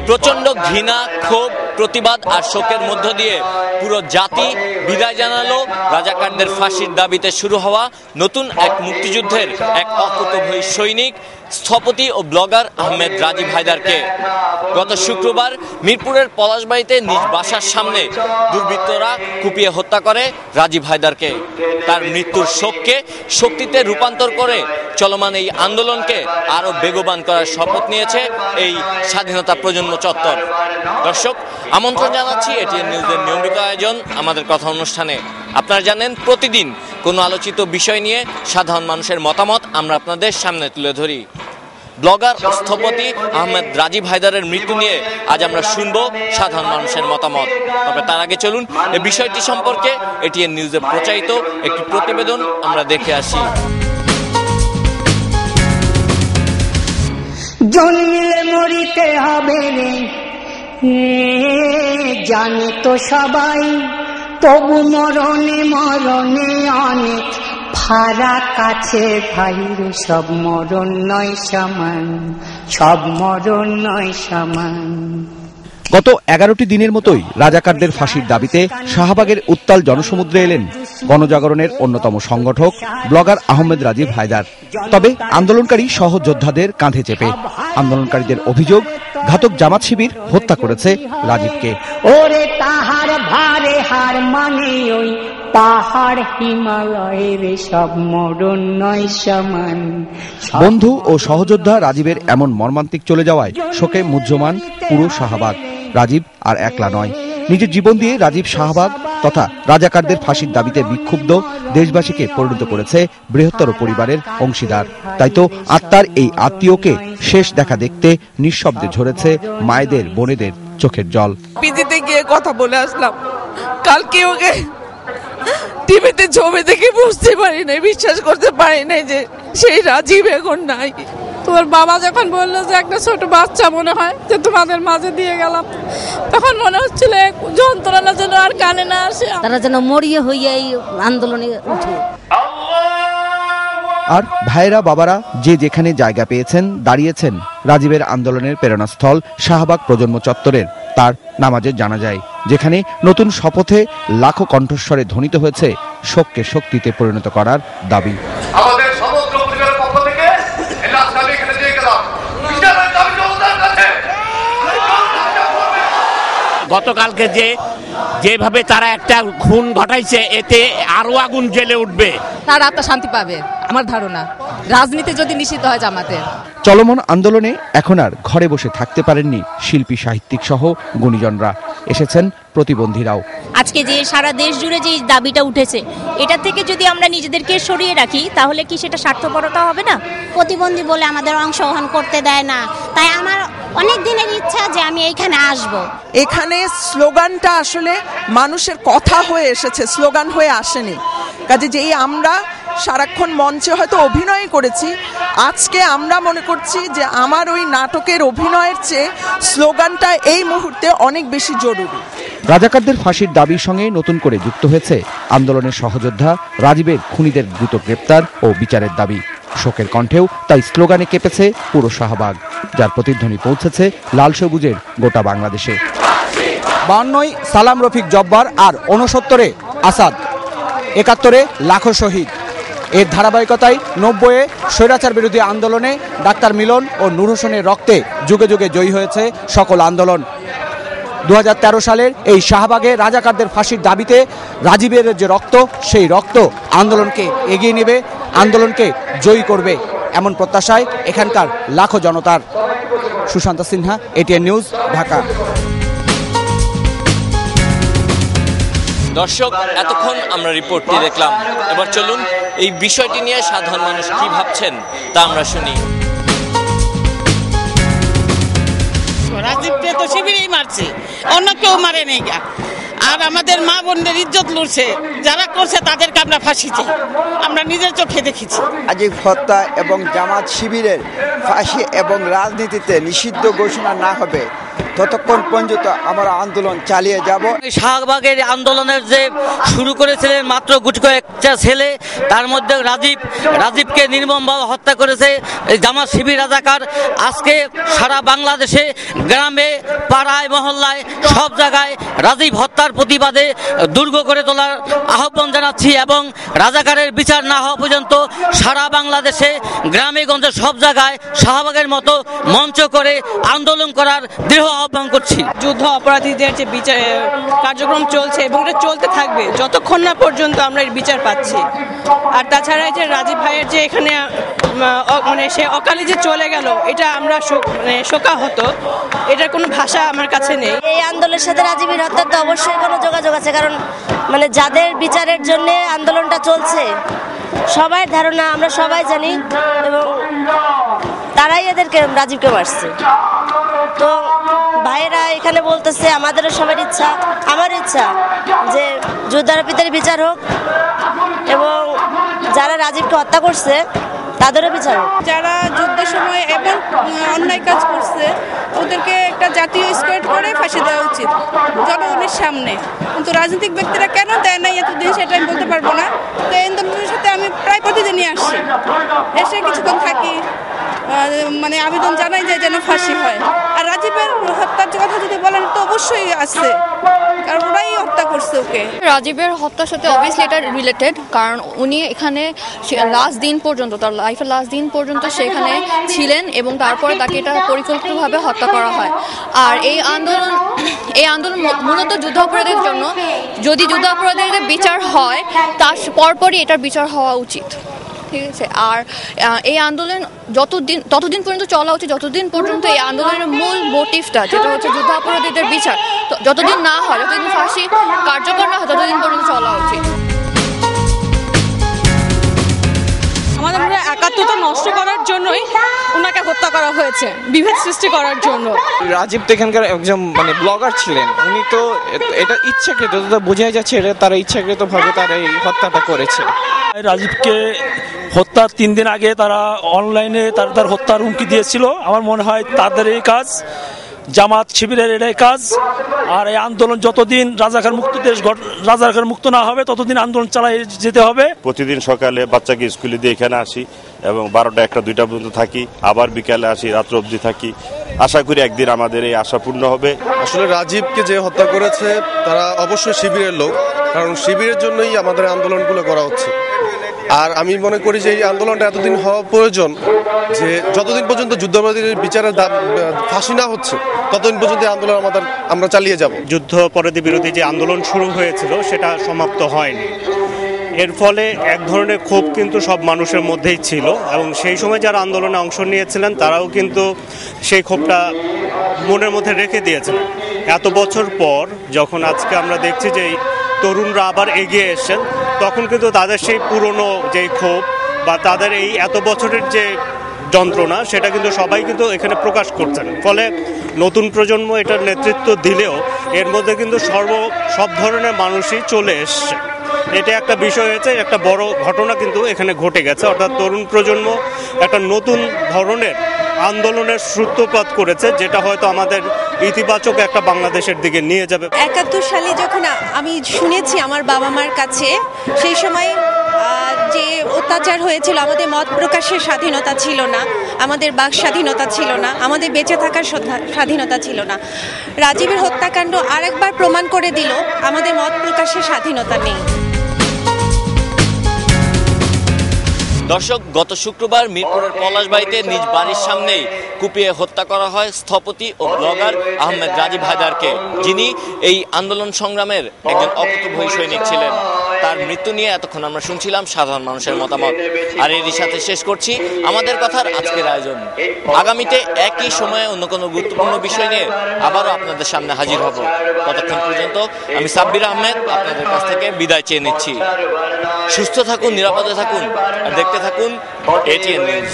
প্রচন্ড ঘৃণা, ক্ষোভ, প্রতিবাদ আর শোকের মধ্য দিয়ে পুরো জাতি বিদায় জানালো রাজাকারদের ফাঁসির দাবিতে শুরু হওয়া নতুন এক মুক্তিযুদ্ধের এক অকুতোভয়ী সৈনিক, স্থপতি ও ব্লগার আহমেদ রাজীব হায়দারকে। গত শুক্রবার মিরপুরের পলাশবাড়িতে নিজ বাসার সামনে দুর্বৃত্তরা কুপিয়ে হত্যা করে রাজীব হায়দারকে। তার মৃত্যুর শোককে শক্তিতে রূপান্তর করে চলমান এই আন্দোলনকে আরো বেগবান করার শপথ নিয়েছে এই স্বাধীনতা প্রজন্ম চত্বর। দর্শক, আমন্ত্রণ জানাচ্ছি এটিএন নিউজের নিয়মিত আয়োজন আমাদের কথা অনুষ্ঠানে। আপনারা জানেন, প্রতিদিন কোনো আলোচিত বিষয় নিয়ে সাধারণ মানুষের মতামত আমরা আপনাদের সামনে তুলে ধরি। ব্লগার ও স্থপতি আহমেদ রাজীব হায়দারের মৃত্যু নিয়ে আজ আমরা শুনবো সাধারণ মানুষের মতামত। তবে তার আগে চলুন এই বিষয়টি সম্পর্কে এটিএন নিউজে প্রচারিত একটি প্রতিবেদন আমরা দেখে আসি। জন্মিলে মরিতে হবে রে, জানে তো সবাই, তবু মরণে মরণে অনেক ফারাক আছে ভাই রে, সব মরণ নয় সমান, সব মরণ নয় সমান। গত 11টি দিনের মতোই রাজাকারদের ফাঁসির দাবিতে শাহবাগের উত্তাল জনসমুদ্রে এলেন গণজাগরণের অন্যতম সংগঠক ব্লগার আহমেদ রাজীব হায়দার। তবে আন্দোলনকারী সহযোদ্ধাদের কাঁধে চেপে আন্দোলনকারীদের অভিযোগ, ঘাতক জামাত শিবির হত্যা করেছে রাজীবকে। ওরে তাহার ভারে হার মানে ওই পাহাড় হিমালয়ের, সব মরণ নয় সমান। বন্ধু ও সহযোদ্ধা রাজীবের এমন মর্মান্তিক চলে যাওয়ায় শোকে মুহ্যমান পুরো শাহবাগ। রাজীব আর একলা নয়, নিজের জীবন দিয়ে রাজীব শাহবাগ তথা রাজাকারদের ফাঁসির দাবিতে বিক্ষুব্ধ দেশবাসীকে পরিণত করেছে বৃহত্তর পরিবারের অংশীদার। তাই তো আত্মার এই আত্মীয়কে শেষ দেখা দেখতে নিঃশব্দে ঝরেছে মায়েদের, বোনেদের চোখের জল। পিজিতে গিয়ে কথা বলে আসলাম, কালকে ওকে টিভিতে ছবি দেখে বুঝতে পারি নাই, বিশ্বাস করতে পারি নাই যে সেই রাজীব এখন নাই। তোমার বাবা যখন বললো যে একটা ছোট বাচ্চা মনে হয় যে তোমাদের মাঝে দিয়ে গেলাম, তখন মনে হচ্ছিল যন্ত্রণা যেন আর কানে না আসে, তারা যেন মরিয়ে হইয়া এই আন্দোলনে উঠে। আর ভাইরা, বাবারা যে যেখানে জায়গা পেয়েছেন দাঁড়িয়েছেন রাজীবের আন্দোলনের প্রেরণাস্থল শাহবাগ প্রজন্ম চত্বরের তার নামাজের জানাজায়, যেখানে নতুন শপথে লাখো কণ্ঠস্বরে ধ্বনিত হয়েছে শোককে শক্তিতে পরিণত করার দাবি। গতকালকে যেভাবে তারা একটা খুন ঘটাইছে, এতে আরো আগুন জ্বলে উঠবে, তার আত্মা শান্তি পাবে আমার ধারণা, রাজনীতি যদি নিষিদ্ধ হয় জামাতের। চলমান আন্দোলনে এখন আর ঘরে বসে থাকতে পারেননি শিল্পী, সাহিত্যিক সহ গুণীজনরা, এসেছেন প্রতিবন্ধীরাও। আজকে যে সারা দেশ জুড়ে যে দাবিটা উঠেছে, এটা থেকে যদি আমরা নিজেদেরকে সরিয়ে রাখি তাহলে কি সেটা স্বার্থপরতা হবে না? প্রতিবন্ধী বলে আমাদের অংশগ্রহণ করতে দেয় না, তাই আমার অনেক দিনের ইচ্ছা যে আমি এইখানে আসব। এখানে স্লোগানটা আসলে মানুষের কথা হয়ে এসেছে, স্লোগান হয়ে আসেনি। কাজে যেই আমরা সারাক্ষণ মঞ্চে হয়তো অভিনয় করেছি, আজকে আমরা মনে করছি যে আমার ওই নাটকের অভিনয়ের চেয়ে স্লোগানটা এই মুহূর্তে অনেক বেশি জরুরি। রাজাকারদের ফাঁসির দাবির সঙ্গে নতুন করে যুক্ত হয়েছে আন্দোলনের সহযোদ্ধা রাজীবের খুনিদের দ্রুত গ্রেপ্তার ও বিচারের দাবি। শোকের কণ্ঠেও তাই স্লোগানে কেঁপেছে পুরো শাহবাগ, যার প্রতিধ্বনি পৌঁছেছে লাল সবুজের গোটা বাংলাদেশে। 52 সালাম রফিক জব্বার, আর 69 আসাদ, 71 লাখো শহীদ। এর ধারাবাহিকতায় 90-এ স্বৈরাচার বিরোধী আন্দোলনে ডাক্তার মিলন ও নূর হোসেনের রক্তে যুগে যুগে জয়ী হয়েছে সকল আন্দোলন। 2013 সালের এই শাহবাগে রাজাকারদের ফাঁসির দাবিতে রাজীবের যে রক্ত, সেই রক্ত আন্দোলনকে এগিয়ে নেবে, আন্দোলনকে জয়ী করবে, এমন প্রত্যাশায় এখানকার লাখো জনতার। Sushant Sinha, ATN news, Dhaka. দর্শক, এতক্ষণ আমরা রিপোর্টটি দেখলাম, এবার চলুন এই বিষয়টি নিয়ে সাধারণ মানুষ কি ভাবছেন তা আমরা শুনি। রাজীবকে তো শিবিরেই মারছে, অন্য কেউ মারে নেই, আর আমাদের মা বোনদের ইজ্জত লুটছে, যারা করছে তাদেরকে আমরা ফাঁসি চাই, আমরা নিজের চোখে দেখেছি। রাজীব হত্যা এবং জামাত শিবিরের ফাঁসি এবং রাজনীতিতে নিষিদ্ধ ঘোষণা না হবে ততক্ষণ পর্যন্ত আমরা আন্দোলন চালিয়ে যাব। শাহবাগের আন্দোলনের যে শুরু করেছিলেন মাত্র গুটি কয়েকটা ছেলে, তার মধ্যে রাজীবকে নির্মমভাবে হত্যা করেছে জামাত শিবির রাজাকার। আজকে সারা বাংলাদেশে গ্রামে পাড়ায় মহল্লায় সব জায়গায় রাজীব হত্যার প্রতিবাদে দুর্গ করে তোলার আহ্বান জানাচ্ছি এবং রাজাকারের বিচার না হওয়া পর্যন্ত সারা বাংলাদেশে গ্রামে গঞ্জে সব জায়গায় শাহবাগের মতো মঞ্চ করে আন্দোলন করার দৃঢ় আহ্বান করছি। যুদ্ধ অপরাধীদের যে বিচার কার্যক্রম চলছে এবং এটা চলতে থাকবে যতক্ষণ না পর্যন্ত আমরা এর বিচার পাচ্ছি। আর তাছাড়া যে রাজীব ভাইয়ের যে এখানে মানে সে অকালে যে চলে গেল, এটা আমরা শোকাহত, এটার কোনো ভাষা আমার কাছে নেই। এই আন্দোলনের সাথে রাজীবের হত্যার তো অবশ্যই কোনো যোগাযোগ আছে, কারণ মানে যাদের বিচারের জন্য আন্দোলনটা চলছে সবাই ধারণা, আমরা সবাই জানি, এবং তারাই এদেরকে রাজীবকে মারছে। তো ভাইয়েরা এখানে বলতেছে আমাদেরও সবার ইচ্ছা, আমার ইচ্ছা যে যুদ্ধারোপীদের বিচার হোক এবং যারা রাজীবকে হত্যা করছে তাদেরও বিচার হোক। যারা যুদ্ধের সময় এমন অন্যায় কাজ করছে ওদেরকে একটা জাতীয় স্কোয়াড করে ফাঁসি দেওয়া উচিত জনগণের সামনে। কিন্তু রাজনৈতিক ব্যক্তিরা কেন দেয় না এতদিন সেটা আমি বলতে পারবো না। তো এই আন্দোলনের সাথে আমি প্রায় প্রতিদিনই আসছি, এসে কিছুক্ষণ থাকি, মানে আবেদন জানাই যায় যেন ফাঁসি হয়। আর রাজীবের হত্যার কথা যদি বলেন তো অবশ্যই আছে, কারণ ওরাই হত্যা করছে ওকে। রাজীবের হত্যার সাথে অবভিয়াসলি এটা রিলেটেড, কারণ উনি এখানে লাস্ট দিন পর্যন্ত, তার লাইফের লাস্ট দিন পর্যন্ত সেখানে ছিলেন এবং তারপরে তাকে এটা পরিকল্পিতভাবে হত্যা করা হয়। আর এই আন্দোলন মূলত যুদ্ধাপরাধের জন্য। যদি যুদ্ধাপরাধীদের বিচার হয় তার পরপরই এটার বিচার হওয়া উচিত, ঠিক আছে। আর এই আন্দোলন ততদিন পর্যন্ত চলা উচিত যতদিন পর্যন্ত এই আন্দোলনের মূল মোটিভটা যেটা হচ্ছে যুদ্ধাপরাধীদের বিচার যতদিন না হয়, যতদিন ফাঁসি কার্যকর না হয় ততদিন পর্যন্ত চলা উচিত। আমাদের একাত্মতা নষ্ট করার জন্যই ওনাকে হত্যা করা হয়েছে, বিভেদ সৃষ্টি করার জন্য। রাজীব তো এখানকার একজন মানে ব্লগার ছিলেন, উনি তো এটা ইচ্ছাকৃত, বোঝাই যাচ্ছে এটা তারা ইচ্ছাকৃতভাবে তারা এই হত্যাটা করেছে। রাজীবকে হত্যার 3 দিন আগে তারা অনলাইনে তার হত্যার হুমকি দিয়েছিল। আমার মনে হয় তাদের এই কাজ, জামাত শিবিরের এটাই কাজ। আর এই আন্দোলন যতদিন রাজাকার মুক্ত না হবে ততদিন আন্দোলন চালিয়ে যেতে হবে। প্রতিদিন সকালে বাচ্চাকে স্কুলে দিয়ে এখানে আসি এবং 12টা 1টা 2টা পর্যন্ত থাকি, আবার বিকালে আসি, রাত্র অবধি থাকি। আশা করি একদিন আমাদের এই আশা পূর্ণ হবে। আসলে রাজীবকে যে হত্যা করেছে তারা অবশ্যই শিবিরের লোক, কারণ শিবিরের জন্যই আমাদের আন্দোলনগুলো করা হচ্ছে। আর আমি মনে করি যে এই আন্দোলনটা এতদিন হওয়া প্রয়োজন, যে যতদিন পর্যন্ত যুদ্ধাপরাধীদের বিচারের ফাঁসি না হচ্ছে ততদিন পর্যন্ত আন্দোলন আমরা চালিয়ে যাব। যুদ্ধাপরাধী বিরোধী যে আন্দোলন শুরু হয়েছিল সেটা সমাপ্ত হয়নি। এর ফলে এক ধরনের ক্ষোভ কিন্তু সব মানুষের মধ্যেই ছিল এবং সেই সময় যারা আন্দোলনে অংশ নিয়েছিলেন তারাও কিন্তু সেই ক্ষোভটা মনের মধ্যে রেখে দিয়েছিলেন। এত বছর পর যখন আজকে আমরা দেখছি যে তরুণরা আবার এগিয়ে এসেছেন, তখন কিন্তু তাদের সেই পুরনো যেই ক্ষোভ বা তাদের এই এত বছরের যে যন্ত্রণা সেটা কিন্তু সবাই কিন্তু এখানে প্রকাশ করছেন। ফলে নতুন প্রজন্ম এটার নেতৃত্ব দিলেও এর মধ্যে কিন্তু সব ধরনের মানুষই চলে এসছে। এটা একটা বিষয় হয়েছে, একটা বড় ঘটনা কিন্তু এখানে ঘটে গেছে, অর্থাৎ তরুণ প্রজন্ম একটা নতুন ধরনের আন্দোলনের সূত্রপাত করেছে, যেটা হয়তো আমাদের ইতিবাচক একটা বাংলাদেশের দিকে নিয়ে যাবে। 71 সালে যখন আমি শুনেছি আমার বাবা মার কাছে, সেই সময় যে অত্যাচার হয়েছিল, আমাদের মত প্রকাশের স্বাধীনতা ছিল না, আমাদের বাক স্বাধীনতা ছিল না, আমাদের বেঁচে থাকার স্বাধীনতা ছিল না। রাজীবের হত্যাকাণ্ড আরেকবার প্রমাণ করে দিল আমাদের মত প্রকাশের স্বাধীনতা নেই। দর্শক, গত শুক্রবার মিরপুরের পলাশবাড়িতে নিজ বাড়ির সামনেই কুপিয়ে হত্যা করা হয় স্থপতি ও ব্লগার আহমেদ রাজীব হায়দারকে, যিনি এই আন্দোলন সংগ্রামের একজন অকুতোভয়ী সৈনিক ছিলেন। তার মৃত্যু নিয়ে এতক্ষণ আমরা শুনছিলাম সাধারণ মানুষের মতামত। আর এরই সাথে শেষ করছি আমাদের কথার আজকের আয়োজন। আগামীতে একই সময়ে অন্য কোনো গুরুত্বপূর্ণ বিষয় নিয়ে আবারও আপনাদের সামনে হাজির হব। ততক্ষণ পর্যন্ত আমি সাব্বির আহমেদ আপনাদের কাছ থেকে বিদায় চেয়ে নিচ্ছি। সুস্থ থাকুন, নিরাপদে থাকুন আর দেখতে থাকুন ATN নিউজ।